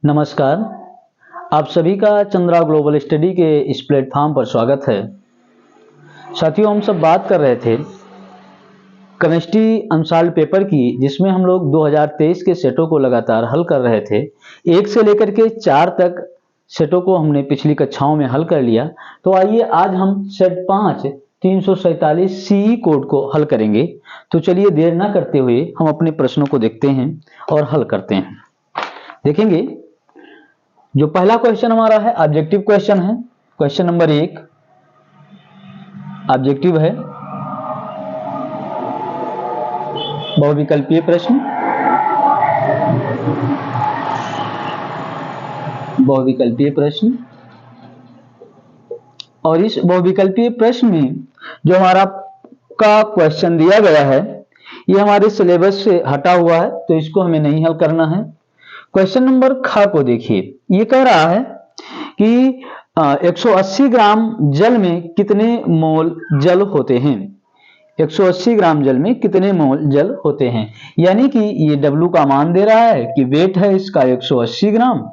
नमस्कार। आप सभी का चंद्रा ग्लोबल स्टडी के इस प्लेटफॉर्म पर स्वागत है। साथियों, हम सब बात कर रहे थे केमिस्ट्री अनसॉल्व्ड पेपर की, जिसमें हम लोग 2023 के सेटों को लगातार हल कर रहे थे। 1 से लेकर के 4 तक सेटों को हमने पिछली कक्षाओं में हल कर लिया। तो आइए आज हम सेट 5 347 सीई कोड को हल करेंगे। तो चलिए देर ना करते हुए हम अपने प्रश्नों को देखते हैं और हल करते हैं। देखेंगे, जो पहला क्वेश्चन हमारा है ऑब्जेक्टिव क्वेश्चन है। क्वेश्चन नंबर 1 ऑब्जेक्टिव है, बहुविकल्पीय प्रश्न। बहुविकल्पीय प्रश्न, और इस बहुविकल्पीय प्रश्न में जो हमारा का क्वेश्चन दिया गया है ये हमारे सिलेबस से हटा हुआ है, तो इसको हमें नहीं हल करना है। क्वेश्चन नंबर ख को देखिए, ये कह रहा है कि 180 ग्राम जल में कितने मोल जल होते हैं। 180 ग्राम जल में कितने मोल जल होते हैं, यानी कि ये W का मान दे रहा है कि वेट है इसका 180 ग्राम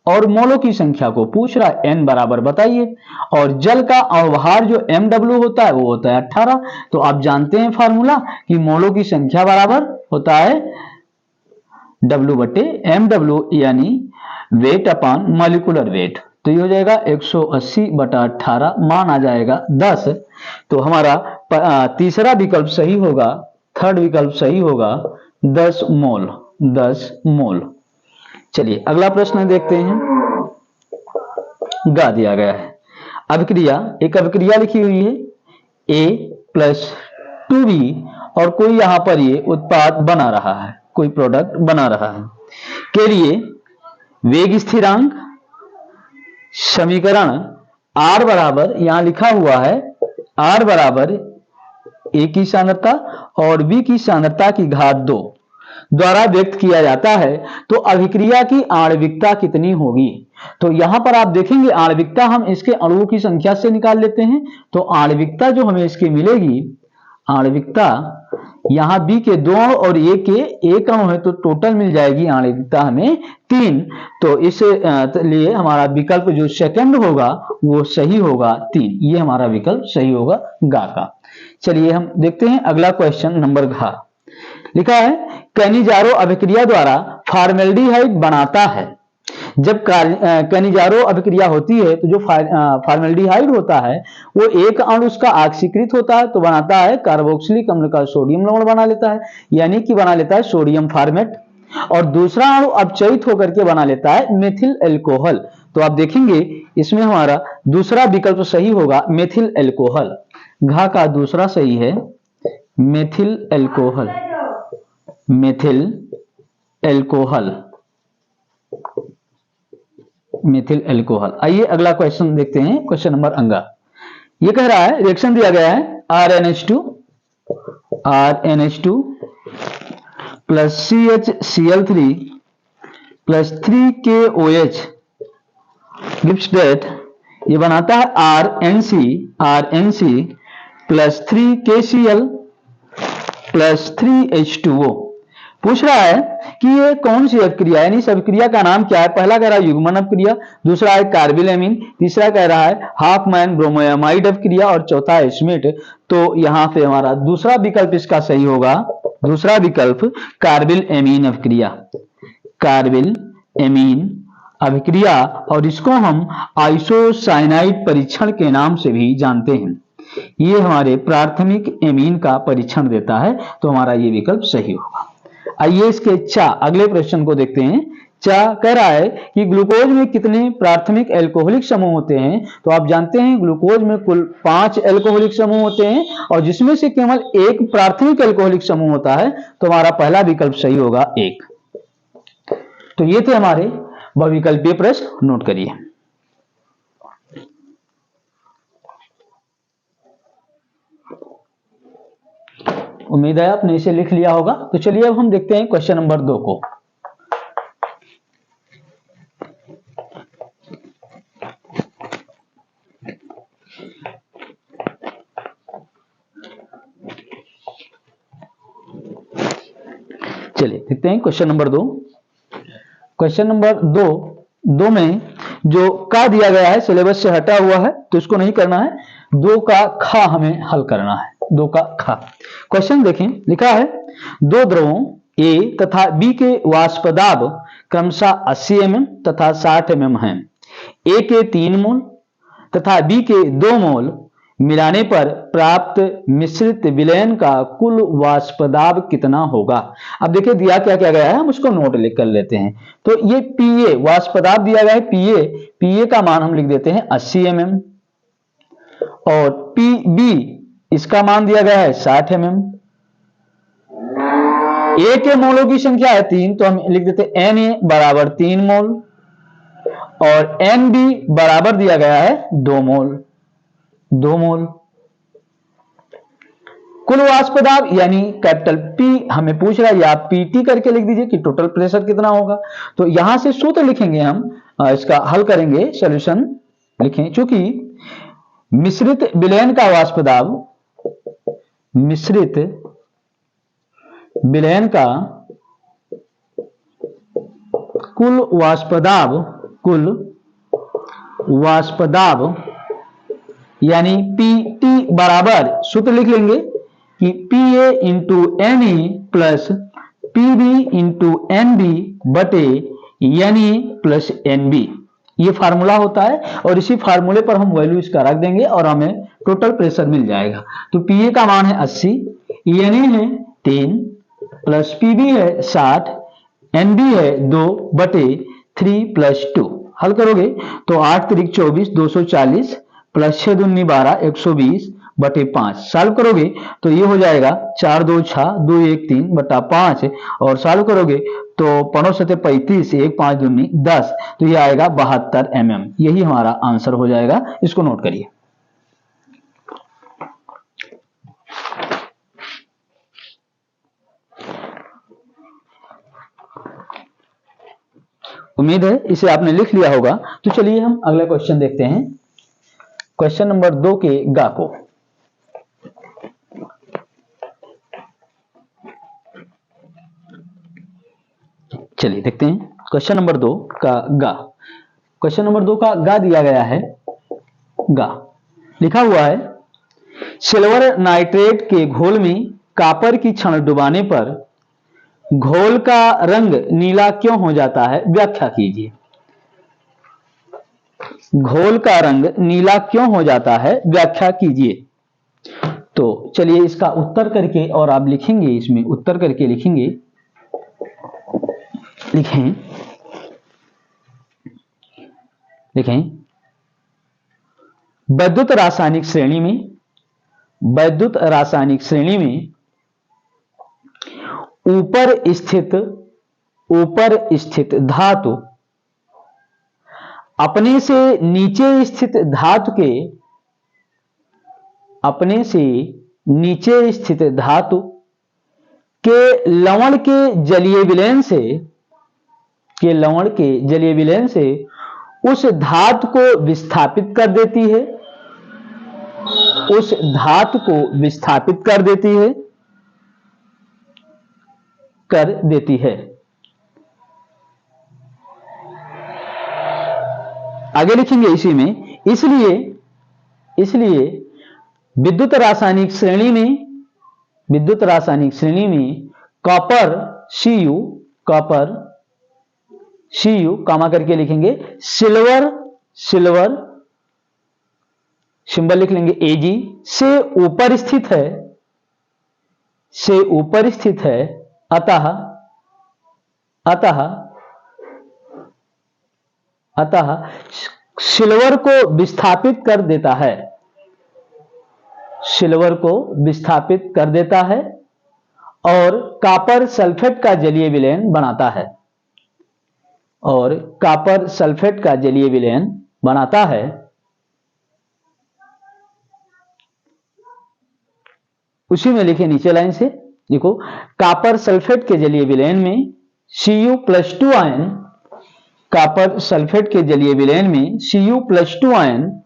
और मोलों की संख्या को पूछ रहा है, n बराबर बताइए। और जल का अवभार जो MW होता है वो होता है 18। तो आप जानते हैं फार्मूला कि मोलों की संख्या बराबर होता है W बटे MW, यानी वेट अपॉन मॉलिक्यूलर वेट। तो ये हो जाएगा 180 बटा 18, मान आ जाएगा 10। तो हमारा तीसरा विकल्प सही होगा, थर्ड विकल्प सही होगा 10 मोल। 10 मोल। चलिए अगला प्रश्न देखते हैं। गा दिया गया है अभिक्रिया, एक अभिक्रिया लिखी हुई है A प्लस 2B, और कोई यहां पर ये उत्पाद बना रहा है, कोई प्रोडक्ट बना रहा है। के लिए वेग स्थिरांक समीकरण R बराबर, यहां लिखा हुआ है R बराबर A की सांद्रता और B की सांद्रता की घात 2 द्वारा व्यक्त किया जाता है। तो अभिक्रिया की आणविकता कितनी होगी। तो यहां पर आप देखेंगे आणविकता हम इसके अणुओं की संख्या से निकाल लेते हैं। तो आणविकता जो हमें इसकी मिलेगी, आणविकता यहां B के 2 अणु और A के 1 अणु है, तो टोटल मिल जाएगी आणविकता हमें 3। तो इस लिए हमारा विकल्प जो सेकंड होगा वो सही होगा 3। ये हमारा विकल्प सही होगा गा का। चलिए हम देखते हैं अगला क्वेश्चन नंबर घ। लिखा है कैनिजारो अभिक्रिया द्वारा फॉर्मेल्डिहाइड बनाता है। जब कैनिजारो अभिक्रिया होती है तो जो फॉर्मेल्डिहाइड होता है वो एक अणु उसका ऑक्सीकृत होता है, तो बनाता है कार्बोक्सिलिक अम्ल का सोडियम लवण बना लेता है, यानी कि बना लेता है सोडियम फॉर्मेट। और दूसरा अणु अपचयित होकर के बना लेता है मेथिल एल्कोहल। तो आप देखेंगे इसमें हमारा दूसरा विकल्प सही होगा मेथिल एल्कोहल। घा का दूसरा सही है methyl alcohol. Methyl alcohol, methyl alcohol. आइए अगला क्वेश्चन देखते हैं, क्वेश्चन नंबर अंगा। ये कह रहा है रिएक्शन दिया गया है RNH2 plus CHCl3 plus 3KOH gives that, ये बनाता है RNC plus 3KCl plus 3H2O। पूछ रहा है कि ये कौन सी अभिक्रिया है, यानी इस अभिक्रिया का नाम क्या है। पहला कह रहा है युग्मन अभिक्रिया, दूसरा है कार्बिल एमीन, तीसरा कह रहा है हाफमैन ब्रोमोएमाइड अभिक्रिया और चौथा है स्मिट। तो यहां पे हमारा दूसरा विकल्प इसका सही होगा, दूसरा विकल्प कार्बिल एमीन अभिक्रिया। कार्बिल एमीन अभिक्रिया, और इसको हम आइसोसाइनाइड परीक्षण के नाम से भी जानते हैं। ये हमारे प्राथमिक एमीन का परीक्षण देता है, तो हमारा ये विकल्प सही होगा। आइए इसके चा अगले प्रश्न को देखते हैं। चा कह रहा है कि ग्लूकोज में कितने प्राथमिक एल्कोहलिक समूह होते हैं। तो आप जानते हैं ग्लूकोज में कुल 5 एल्कोहलिक समूह होते हैं, और जिसमें से केवल एक प्राथमिक एल्कोहलिक समूह होता है। तो हमारा पहला विकल्प सही होगा 1। तो ये थे हमारे बहुविकल्पीय प्रश्न, नोट करिए। उम्मीद है आपने इसे लिख लिया होगा। तो चलिए अब हम देखते हैं क्वेश्चन नंबर 2 को। चलिए देखते हैं क्वेश्चन नंबर 2। क्वेश्चन नंबर 2 में जो का दिया गया है सिलेबस से हटा हुआ है तो इसको नहीं करना है, 2 का खा हमें हल करना है, 2 का खा। क्वेश्चन देखें, लिखा है 2 द्रवों ए तथा बी के वाष्पदाब क्रमशः 80 mm तथा 60 mm हैं। ए के 3 मोल तथा बी के 2 मोल मिलाने पर प्राप्त मिश्रित विलयन का कुल वाष्पदाब कितना होगा। अब देखिए दिया क्या क्या गया है, हम उसको नोट लिख कर लेते हैं। तो ये पीए वाष्पदाब दिया गया है, पीए का मान हम लिख देते हैं 80 mm और पीबी इसका मान दिया गया है 60 mm। ए के मोलों की संख्या है 3 तो हम लिख देते हैं Na बराबर 3 मोल और Nb बराबर दिया गया है 2 मोल। कुल वाष्पदाब यानी कैपिटल पी हमें पूछ रहा है, या पीटी करके लिख दीजिए कि टोटल प्रेशर कितना होगा। तो यहां से सूत्र लिखेंगे हम, इसका हल करेंगे, सॉल्यूशन लिखें। चूंकि मिश्रित विलयन का वाष्पदाब, मिश्रित विलयन का कुल वाष्पदाब यानी पीटी बराबर सूत्र लिख लेंगे कि PA into NA plus PB into NB बटे एनए प्लस एनबी, ये फार्मूला होता है और इसी फार्मूले पर हम वैल्यू इसका रख देंगे और हमें टोटल प्रेशर मिल जाएगा। तो पीए का मान है 80, एनए है 3 प्लस पीबी है 60, एनबी है 2 बटे 3 प्लस 2। हल करोगे तो 8 त्रिक 24 240 प्लस 6 दूनी 12 120 बटे 5। सॉल्व करोगे तो ये हो जाएगा 4 2 6 2 1 3 बटा 5 और सॉल्व करोगे तो 5 7 35 1 5 दूनी 10, तो ये आएगा 72 mm। यही हमारा आंसर हो जाएगा, इसको नोट करिए। उम्मीद है इसे आपने लिख लिया होगा। तो चलिए हम अगला क्वेश्चन देखते हैं, क्वेश्चन नंबर 2 के गा को। चलिए देखते हैं क्वेश्चन नंबर 2 का गा। क्वेश्चन नंबर 2 का गा दिया गया है, गा लिखा हुआ है सिल्वर नाइट्रेट के घोल में कॉपर की छड़ डुबाने पर घोल का रंग नीला क्यों हो जाता है, व्याख्या कीजिए। घोल का रंग नीला क्यों हो जाता है, व्याख्या कीजिए। तो चलिए इसका उत्तर करके और आप लिखेंगे, इसमें उत्तर करके लिखेंगे, लिखें वैद्युत रासायनिक श्रेणी में ऊपर स्थित धातु अपने से नीचे स्थित धातु के लवण के जलीय विलयन से उस धातु को विस्थापित कर देती है, आगे लिखेंगे इसी में। इसलिए विद्युत रासायनिक श्रेणी में कॉपर Cu कामा करके लिखेंगे, सिल्वर सिंबल लिख लेंगे Ag से ऊपर स्थित है, अतः सिल्वर को विस्थापित कर देता है और कॉपर सल्फेट का जलीय विलयन बनाता है। उसी में लिखे नीचे लाइन से, देखो कॉपर सल्फेट के जलीय विलयन में Cu+2 आयन, कॉपर सल्फेट के जलीय विलयन में Cu+2 आयन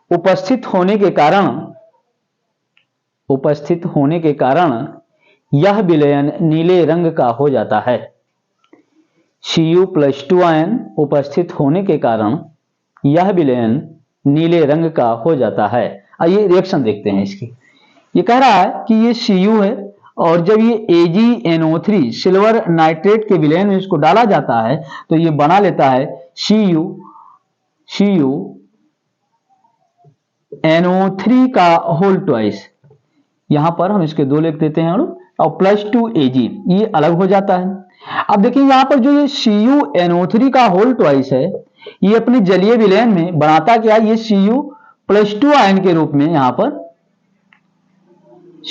उपस्थित होने के कारण यह विलयन नीले रंग का हो जाता है। Cu+2 आयन उपस्थित होने के कारण यह विलयन नीले रंग का हो जाता है। आइए रिएक्शन देखते हैं इसकी। ये कह रहा है कि ये Cu है और जब ये AgNO3 सिल्वर नाइट्रेट के विलयन में इसको डाला जाता है तो ये बना लेता है CuNO3 का होल ट्वाइस। यहां पर हम इसके 2 लिख देते हैं और +2 Ag, ये अलग हो जाता है। अब देखिए यहां पर जो ये CuNO3 का होल ट्वाइस है, ये अपने जलीय विलयन में बनाता क्या, ये Cu+2 आयन के रूप में यहां पर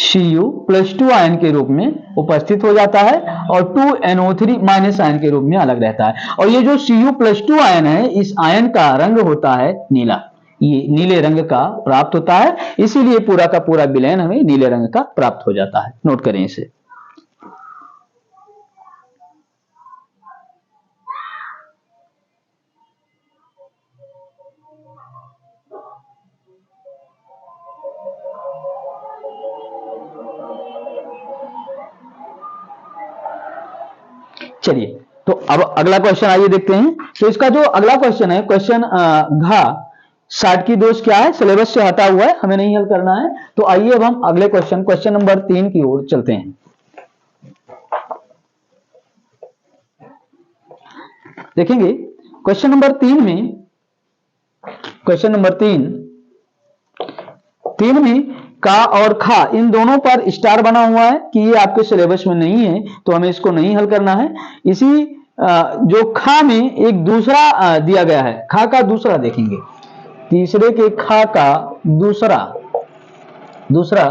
Cu+2 आयन के रूप में उपस्थित हो जाता है और 2NO3- आयन के रूप में अलग रहता है। और ये जो Cu+2 आयन है, इस आयन का रंग होता है नीला, ये नीले रंग का प्राप्त होता है, इसीलिए पूरा का पूरा विलयन हमें नीले रंग का प्राप्त हो जाता है। नोट करें इसे। चलिए तो अब अगला क्वेश्चन आइए देखते हैं। तो इसका जो अगला क्वेश्चन है, क्वेश्चन घ 60 की दोष क्या है, सिलेबस से हटा हुआ है, हमें नहीं हल करना है। तो आइए अब हम अगले क्वेश्चन नंबर 3 की ओर चलते हैं। देखेंगे क्वेश्चन नंबर 3 में, क्वेश्चन नंबर 3 में का और खा इन दोनों पर स्टार बना हुआ है कि ये आपके सिलेबस में नहीं है, तो हमें इसको नहीं हल करना है। इसी जो खा में एक दूसरा दिया गया है, खा का दूसरा देखेंगे, तीसरे के खा का दूसरा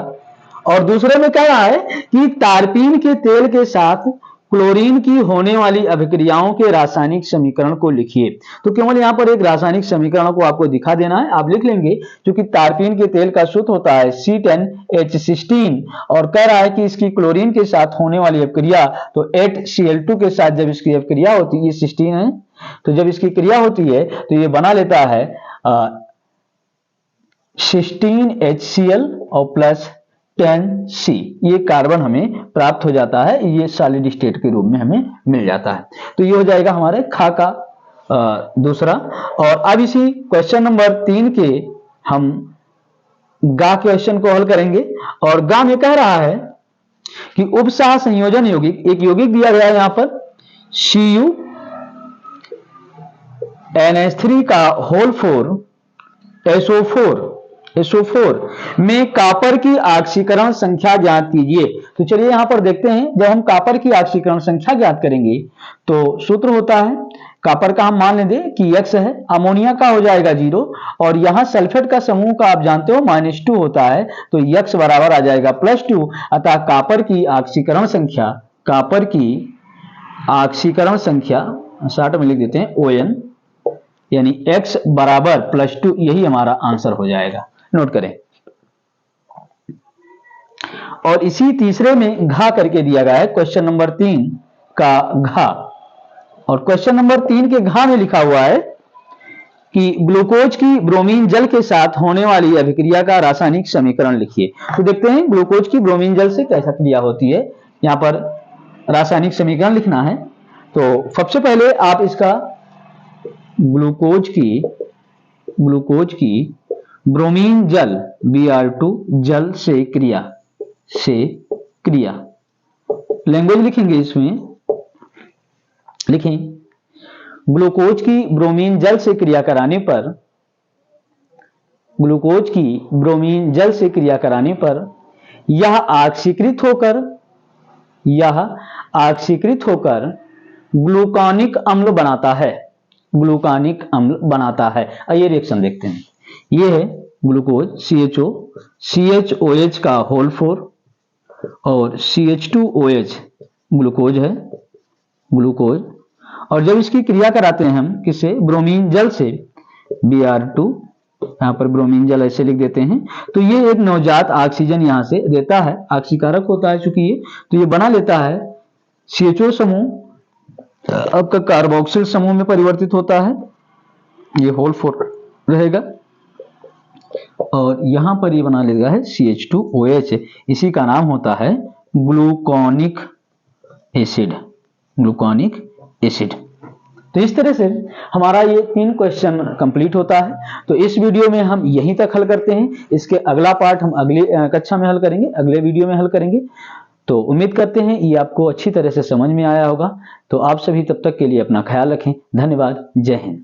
और दूसरे में क्या रहा है कि तारपीन के तेल के साथ क्लोरीन की होने वाली अभिक्रियाओं के रासायनिक समीकरण को लिखिए। तो केवल यहां पर एक रासायनिक समीकरण को आपको दिखा देना है, आप लिख लेंगे। क्योंकि तारपीन के तेल का सूत्र होता है C10H16 और कह रहा है कि इसकी क्लोरीन के साथ होने वाली अभिक्रिया, तो 8Cl2 के साथ जब इसकी अभिक्रिया होती है, ये 16 है, तो जब इसकी क्रिया होती है तो ये बना लेता है 16HCl और +10C, ये कार्बन हमें प्राप्त हो जाता है, ये सॉलिड स्टेट के रूप में हमें मिल जाता है। तो ये हो जाएगा हमारे खा का दूसरा। और अब इसी क्वेश्चन नंबर 3 के हम गा क्वेश्चन को हल करेंगे। और गा में कह रहा है कि उपसह संयोजन यौगिक, एक यौगिक दिया गया है यहां पर CuNH3 का होल 4 SO4 में कॉपर की ऑक्सीकरण संख्या ज्ञात कीजिए। तो चलिए यहां पर देखते हैं, जब हम कॉपर की ऑक्सीकरण संख्या ज्ञात करेंगे तो सूत्र होता है, कॉपर का हम मान लेंगे कि X है, अमोनिया का हो जाएगा 0 और यहां सल्फेट का समूह का आप जानते हो -2 होता है, तो X बराबर आ जाएगा +2। अतः कॉपर की ऑक्सीकरण संख्या 60 में लिख देते हैं ON, यानी X बराबर +2, यही हमारा आंसर हो जाएगा। नोट करें। और इसी तीसरे में घा करके दिया गया है, क्वेश्चन नंबर 3 का घा। और क्वेश्चन नंबर 3 के घा में लिखा हुआ है कि ग्लूकोज की ब्रोमीन जल के साथ होने वाली अभिक्रिया का रासायनिक समीकरण लिखिए। तो देखते हैं ग्लूकोज की ब्रोमीन जल से कैसा क्रिया होती है, यहां पर रासायनिक समीकरण लिखना है। तो सबसे पहले आप इसका ग्लूकोज की ब्रोमीन जल Br2 जल से क्रिया लैंग्वेज लिखेंगे, इसमें लिखें ग्लूकोज की ब्रोमीन जल से क्रिया कराने पर यह ऑक्सीकृत होकर ग्लूकोनिक अम्ल बनाता है। आइए रिएक्शन देखते हैं। ये है ग्लूकोज CHOH का होल 4 और CH2OH ग्लूकोज है, और जब इसकी क्रिया कराते हैं हम किससे, ब्रोमीन जल से, Br2, यहां पर ब्रोमीन जल ऐसे लिख देते हैं, तो ये एक नवजात ऑक्सीजन यहां से देता है, ऑक्सीकारक होता है चूंकि ये, तो ये बना लेता है CHO समूह, आपका कार्बोक्सिल समूह में परिवर्तित होता है, ये होल 4 रहेगा, और यहां पर ये बना लेगा है CH2OH, इसी का नाम होता है ग्लूकोनिक एसिड। तो इस तरह से हमारा ये 3 क्वेश्चन कंप्लीट होता है। तो इस वीडियो में हम यहीं तक हल करते हैं, इसके अगला पार्ट हम अगली कक्षा में हल करेंगे, अगले वीडियो में हल करेंगे। तो उम्मीद करते हैं ये आपको अच्छी तरह से समझ में आया होगा। तो आप सभी तब तक के लिए अपना ख्याल रखें। धन्यवाद। जय हिंद।